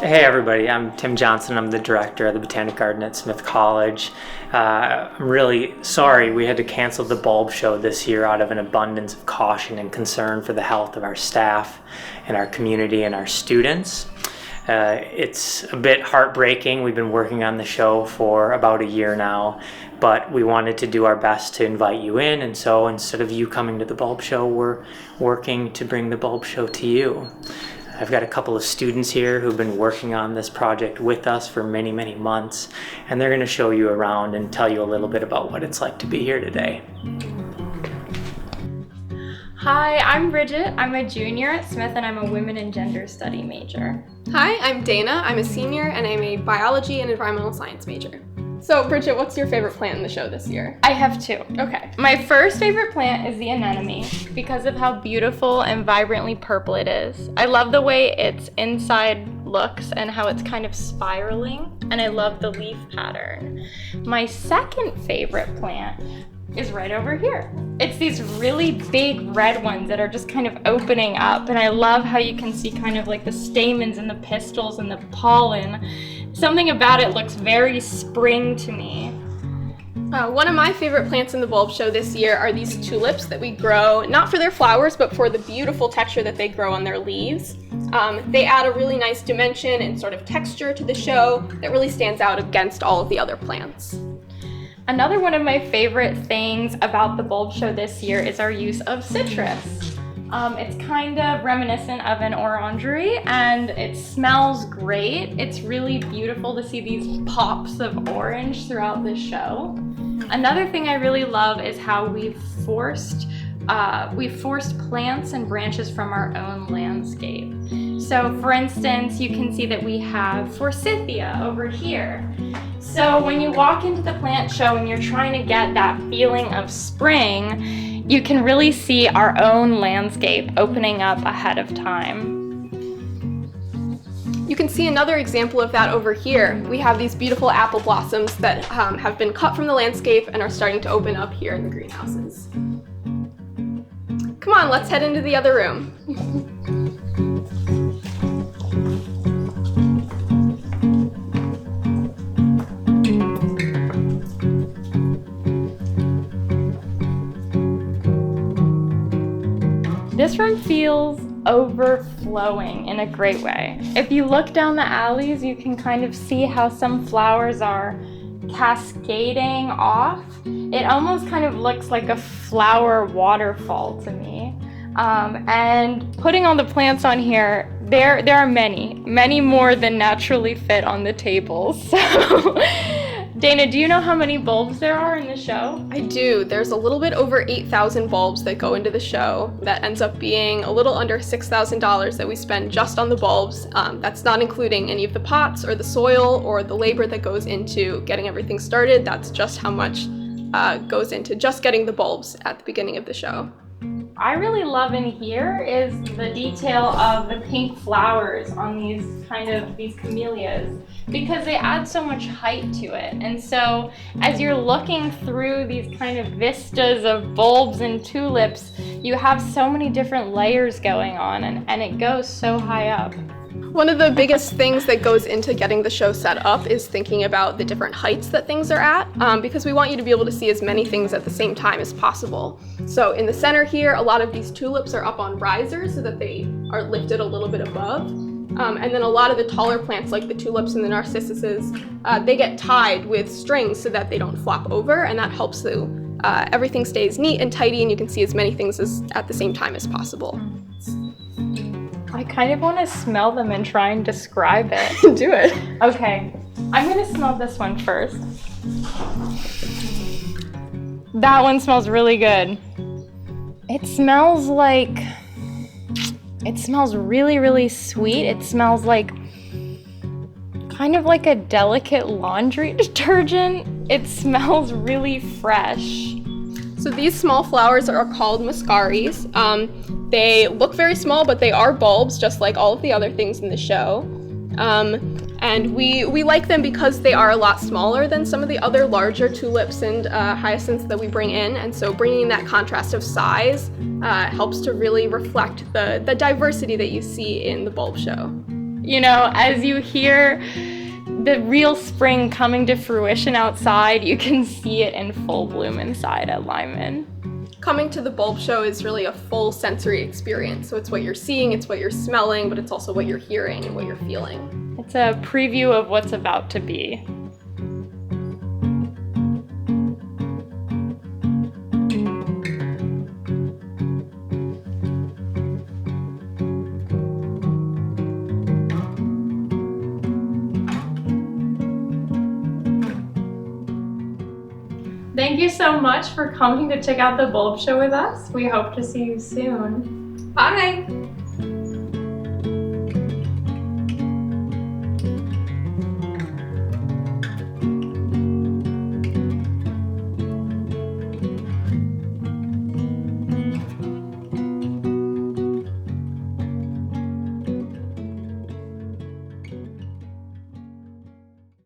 Hey everybody, I'm Tim Johnson. I'm the director of the Botanic Garden at Smith College. I'm really sorry we had to cancel the bulb show this year out of an abundance of caution and concern for the health of our staff and our community and our students. It's a bit heartbreaking. We've been working on the show for about a year now, but we wanted to do our best to invite you in, and so instead of you coming to the bulb show, we're working to bring the bulb show to you. I've got a couple of students here who've been working on this project with us for many, many months, and they're going to show you around and tell you a little bit about what it's like to be here today. Hi, I'm Bridget. I'm a junior at Smith and I'm a women and gender study major. Hi, I'm Dana. I'm a senior and I'm a biology and environmental science major. So, Bridget, what's your favorite plant in the show this year? I have two. Okay. My first favorite plant is the anemone because of how beautiful and vibrantly purple it is. I love the way its inside looks and how it's kind of spiraling, and I love the leaf pattern. My second favorite plant is right over here. It's these really big red ones that are just kind of opening up, and I love how you can see kind of like the stamens and the pistils and the pollen. Something about it looks very spring to me. One of my favorite plants in the bulb show this year are these tulips that we grow, not for their flowers, but for the beautiful texture that they grow on their leaves. They add a really nice dimension and sort of texture to the show that really stands out against all of the other plants. Another one of my favorite things about the bulb show this year is our use of citrus. It's kind of reminiscent of an orangery and it smells great. It's really beautiful to see these pops of orange throughout this show. Another thing I really love is how we've forced plants and branches from our own landscape. So for instance, you can see that we have forsythia over here. So when you walk into the plant show and you're trying to get that feeling of spring, you can really see our own landscape opening up ahead of time. You can see another example of that over here. We have these beautiful apple blossoms that have been cut from the landscape and are starting to open up here in the greenhouses. Come on, let's head into the other room. This room feels overflowing in a great way. If you look down the alleys, you can kind of see how some flowers are cascading off. It almost kind of looks like a flower waterfall to me. And putting all the plants on here, there are many more than naturally fit on the tables. So, Dana, do you know how many bulbs there are in the show? I do. There's a little bit over 8,000 bulbs that go into the show. That ends up being a little under $6,000 that we spend just on the bulbs. That's not including any of the pots or the soil or the labor that goes into getting everything started. That's just how much goes into just getting the bulbs at the beginning of the show. I really love in here is the detail of the pink flowers on these camellias because they add so much height to it. And so as you're looking through these kind of vistas of bulbs and tulips, you have so many different layers going on and it goes so high up. One of the biggest things that goes into getting the show set up is thinking about the different heights that things are at, because we want you to be able to see as many things at the same time as possible. So in the center here, a lot of these tulips are up on risers so that they are lifted a little bit above. And then a lot of the taller plants like the tulips and the narcissuses, they get tied with strings so that they don't flop over, and that helps so everything stays neat and tidy and you can see as many things at the same time as possible. I kind of want to smell them and try and describe it. Do it. Okay, I'm going to smell this one first. That one smells really good. It smells really, really sweet. It smells like kind of like a delicate laundry detergent. It smells really fresh. So these small flowers are called muscaries. They look very small, but they are bulbs, just like all of the other things in the show. And we like them because they are a lot smaller than some of the other larger tulips and hyacinths that we bring in. And so bringing that contrast of size helps to really reflect the diversity that you see in the bulb show. You know, as you hear the real spring coming to fruition outside, you can see it in full bloom inside at Lyman. Coming to the bulb show is really a full sensory experience. So it's what you're seeing, it's what you're smelling, but it's also what you're hearing and what you're feeling. It's a preview of what's about to be. Thank you so much for coming to check out the bulb show with us. We hope to see you soon. Bye!